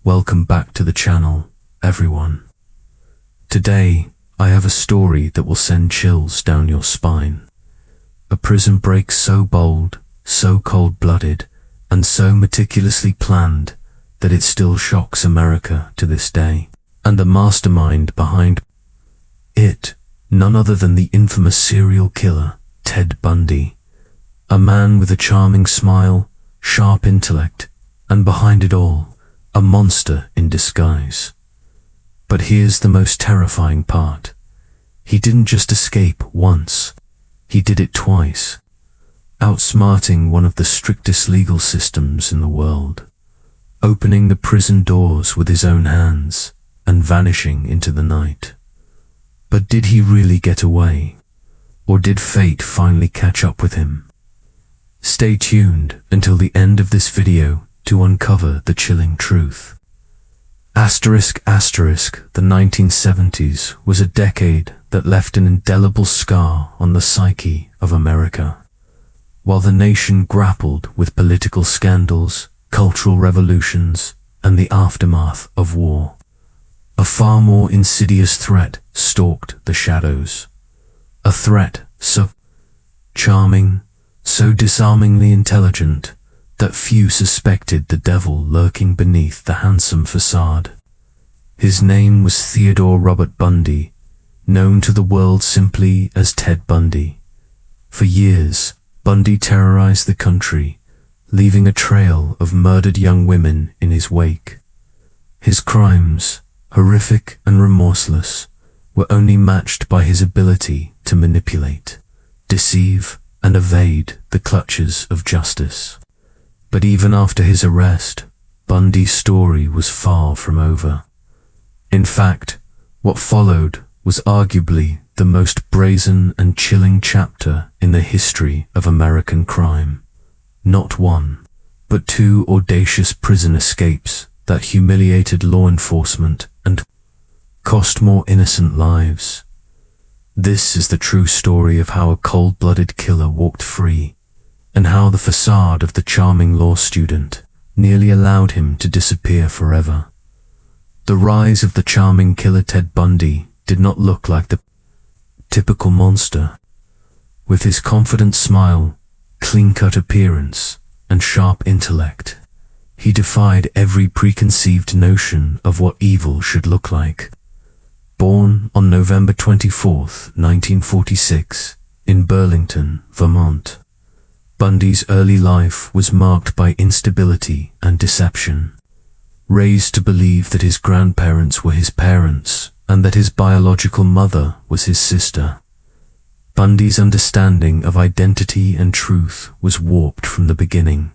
Welcome back to the channel, everyone. Today, I have a story that will send chills down your spine. A prison break so bold, so cold-blooded, and so meticulously planned that it still shocks America to this day. And the mastermind behind it, none other than the infamous serial killer, Ted Bundy. A man with a charming smile, sharp intellect, and behind it all, a monster in disguise. But here's the most terrifying part. He didn't just escape once, he did it twice, outsmarting one of the strictest legal systems in the world, opening the prison doors with his own hands and vanishing into the night. But did he really get away? Or did fate finally catch up with him? Stay tuned until the end of this video to uncover the chilling truth. The 1970s was a decade that left an indelible scar on the psyche of America. While the nation grappled with political scandals, cultural revolutions, and the aftermath of war, a far more insidious threat stalked the shadows. A threat so charming, so disarmingly intelligent, that few suspected the devil lurking beneath the handsome facade. His name was Theodore Robert Bundy, known to the world simply as Ted Bundy. For years, Bundy terrorized the country, leaving a trail of murdered young women in his wake. His crimes, horrific and remorseless, were only matched by his ability to manipulate, deceive, and evade the clutches of justice. But even after his arrest, Bundy's story was far from over. In fact, what followed was arguably the most brazen and chilling chapter in the history of American crime. Not one, but two audacious prison escapes that humiliated law enforcement and cost more innocent lives. This is the true story of how a cold-blooded killer walked free, and how the facade of the charming law student nearly allowed him to disappear forever. The rise of the charming killer Ted Bundy did not look like the typical monster. With his confident smile, clean-cut appearance, and sharp intellect, he defied every preconceived notion of what evil should look like. Born on November 24, 1946, in Burlington, Vermont, Bundy's early life was marked by instability and deception. Raised to believe that his grandparents were his parents and that his biological mother was his sister, Bundy's understanding of identity and truth was warped from the beginning.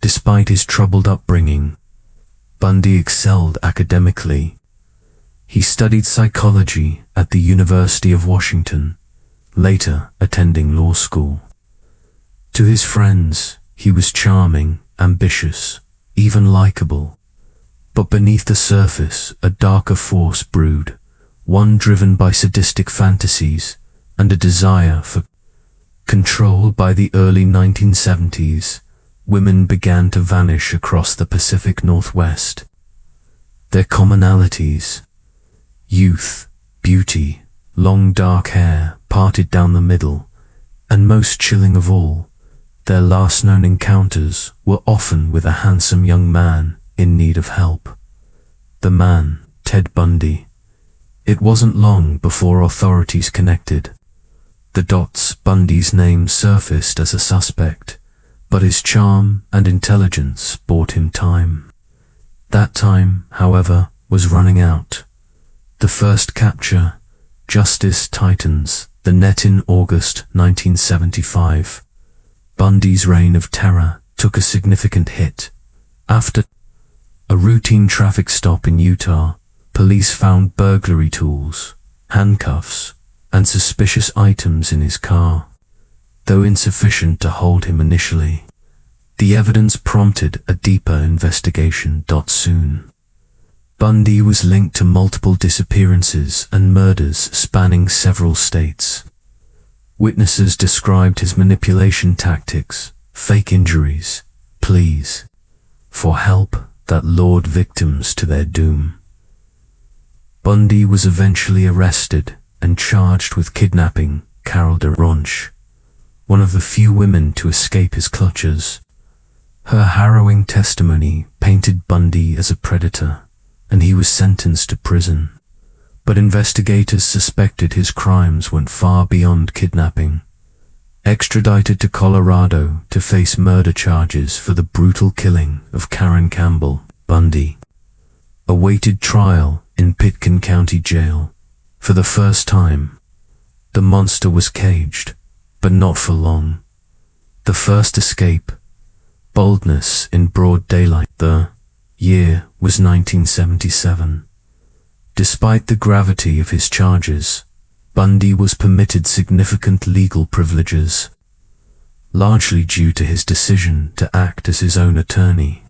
Despite his troubled upbringing, Bundy excelled academically. He studied psychology at the University of Washington, later attending law school. To his friends, he was charming, ambitious, even likable. But beneath the surface, a darker force brewed, one driven by sadistic fantasies and a desire for control. By the early 1970s, women began to vanish across the Pacific Northwest. Their commonalities: youth, beauty, long dark hair parted down the middle, and most chilling of all, their last known encounters were often with a handsome young man in need of help. The man, Ted Bundy. It wasn't long before authorities connected the dots. Bundy's name surfaced as a suspect, but his charm and intelligence bought him time. That time, however, was running out. The first capture, Justice tightens the net in August 1975. Bundy's reign of terror took a significant hit. After a routine traffic stop in Utah, police found burglary tools, handcuffs, and suspicious items in his car. Though insufficient to hold him initially, the evidence prompted a deeper investigation. Soon, Bundy was linked to multiple disappearances and murders spanning several states. Witnesses described his manipulation tactics, fake injuries, pleas, for help that lured victims to their doom. Bundy was eventually arrested and charged with kidnapping Carol DeRonch, one of the few women to escape his clutches. Her harrowing testimony painted Bundy as a predator, and he was sentenced to prison. But investigators suspected his crimes went far beyond kidnapping. Extradited to Colorado to face murder charges for the brutal killing of Karen Campbell, Bundy awaited trial in Pitkin County Jail. For the first time, the monster was caged, but not for long. The first escape, boldness in broad daylight. The year was 1977. Despite the gravity of his charges, Bundy was permitted significant legal privileges, largely due to his decision to act as his own attorney.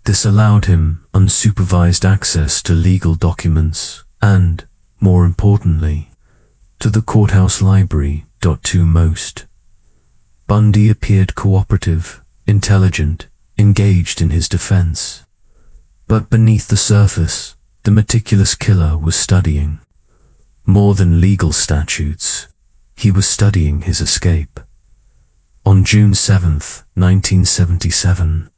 This allowed him unsupervised access to legal documents and, more importantly, to the courthouse library. Most. Bundy appeared cooperative, intelligent, engaged in his defense. But beneath the surface, the meticulous killer was studying. More than legal statutes, he was studying his escape. On June 7, 1977,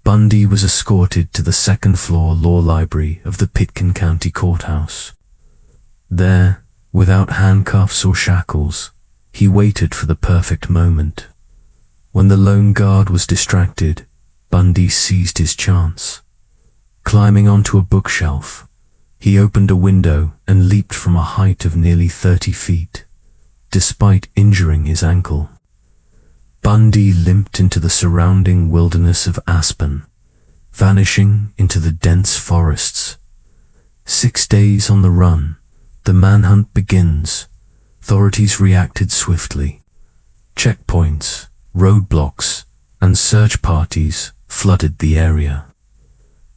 Bundy was escorted to the second-floor law library of the Pitkin County Courthouse. There, without handcuffs or shackles, he waited for the perfect moment. When the lone guard was distracted, Bundy seized his chance. Climbing onto a bookshelf, he opened a window and leaped from a height of nearly 30 feet, despite injuring his ankle. Bundy limped into the surrounding wilderness of aspen, vanishing into the dense forests. 6 days on the run, the manhunt begins. Authorities reacted swiftly. Checkpoints, roadblocks, and search parties flooded the area.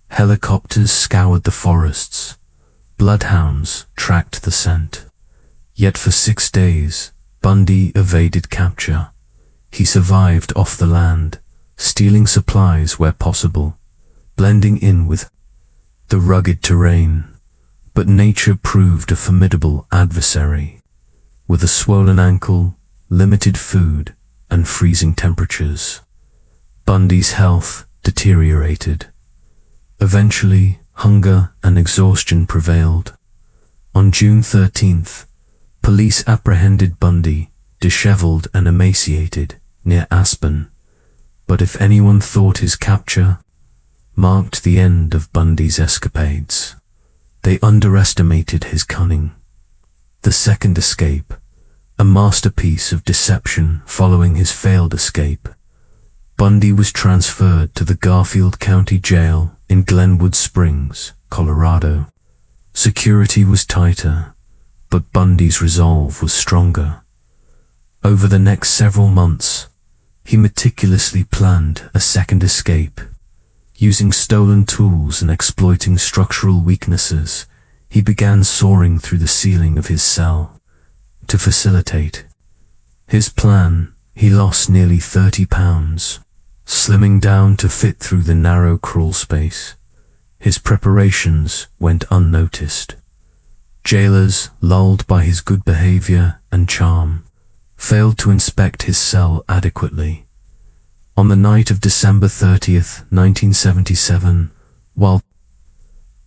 Helicopters scoured the forests. Bloodhounds tracked the scent. Yet for 6 days, Bundy evaded capture. He survived off the land, stealing supplies where possible, blending in with the rugged terrain. But nature proved a formidable adversary. With a swollen ankle, limited food, and freezing temperatures, Bundy's health deteriorated. Eventually, hunger and exhaustion prevailed. On June 13th, police apprehended Bundy, disheveled and emaciated, near Aspen. But if anyone thought his capture marked the end of Bundy's escapades, they underestimated his cunning. The second escape, a masterpiece of deception following his failed escape, Bundy was transferred to the Garfield County Jail in Glenwood Springs, Colorado. Security was tighter, but Bundy's resolve was stronger. Over the next several months, he meticulously planned a second escape. Using stolen tools and exploiting structural weaknesses, he began soaring through the ceiling of his cell. To facilitate his plan, he lost nearly 30 pounds, slimming down to fit through the narrow crawl space. His preparations went unnoticed. Jailers, lulled by his good behavior and charm, failed to inspect his cell adequately. On the night of December 30th, 1977, while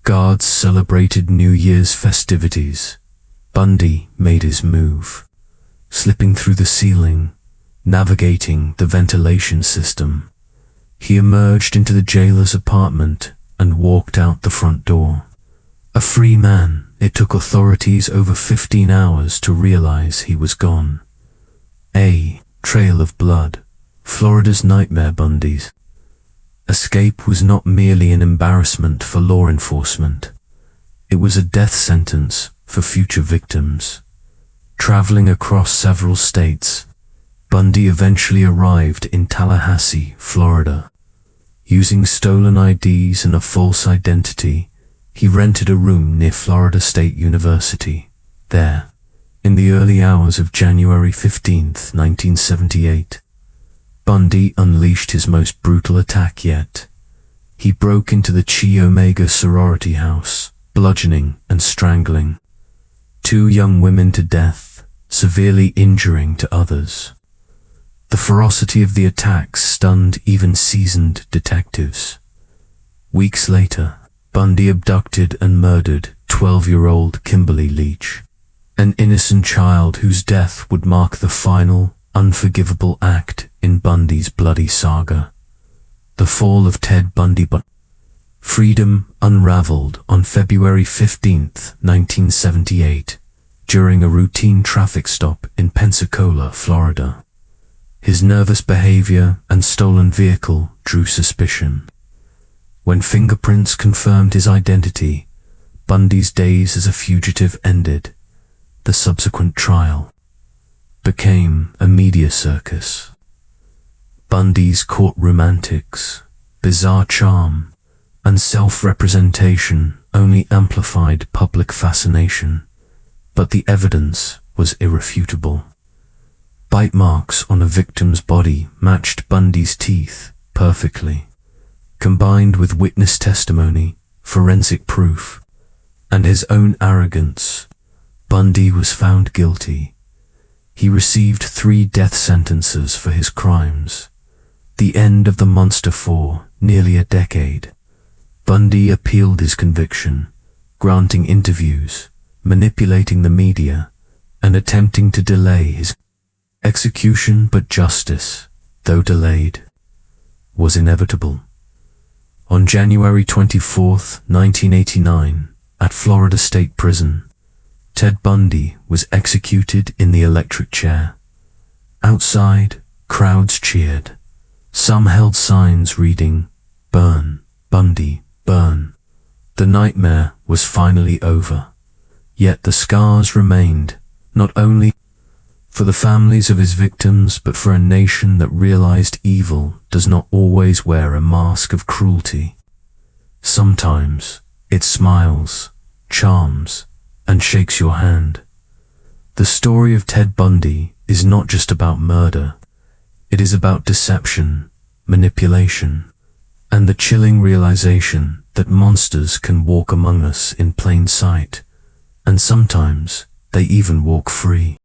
guards celebrated New Year's festivities, Bundy made his move, slipping through the ceiling, navigating the ventilation system. He emerged into the jailer's apartment and walked out the front door. A free man, it took authorities over 15 hours to realize he was gone. A trail of blood. Florida's nightmare. Bundy's escape was not merely an embarrassment for law enforcement. It was a death sentence for future victims. Traveling across several states, Bundy eventually arrived in Tallahassee, Florida. Using stolen IDs and a false identity, he rented a room near Florida State University. There, in the early hours of January 15th, 1978, Bundy unleashed his most brutal attack yet. he broke into the Chi Omega sorority house, bludgeoning and strangling 2 young women to death, severely injuring to others. The ferocity of the attacks stunned even seasoned detectives. Weeks later, Bundy abducted and murdered 12-year-old Kimberly Leach, an innocent child whose death would mark the final, unforgivable act in Bundy's bloody saga. The fall of Ted Bundy. Freedom unraveled on February 15, 1978, during a routine traffic stop in Pensacola, Florida. His nervous behavior and stolen vehicle drew suspicion. When fingerprints confirmed his identity, Bundy's days as a fugitive ended. The subsequent trial became a media circus. Bundy's courtroom antics, bizarre charm, and self-representation only amplified public fascination, but the evidence was irrefutable. Bite marks on a victim's body matched Bundy's teeth perfectly. Combined with witness testimony, forensic proof, and his own arrogance, Bundy was found guilty. He received 3 death sentences for his crimes. The end of the monster for nearly a decade. Bundy appealed his conviction, granting interviews, manipulating the media, and attempting to delay his execution, but justice, though delayed, was inevitable. On January 24, 1989, at Florida State Prison, Ted Bundy was executed in the electric chair. Outside, crowds cheered. Some held signs reading, "Burn, Bundy, burn." The nightmare was finally over. Yet the scars remained, not only for the families of his victims, but for a nation that realized evil does not always wear a mask of cruelty. Sometimes it smiles, charms, and shakes your hand. The story of Ted Bundy is not just about murder. It is about deception, manipulation, and the chilling realization that monsters can walk among us in plain sight, and sometimes they even walk free.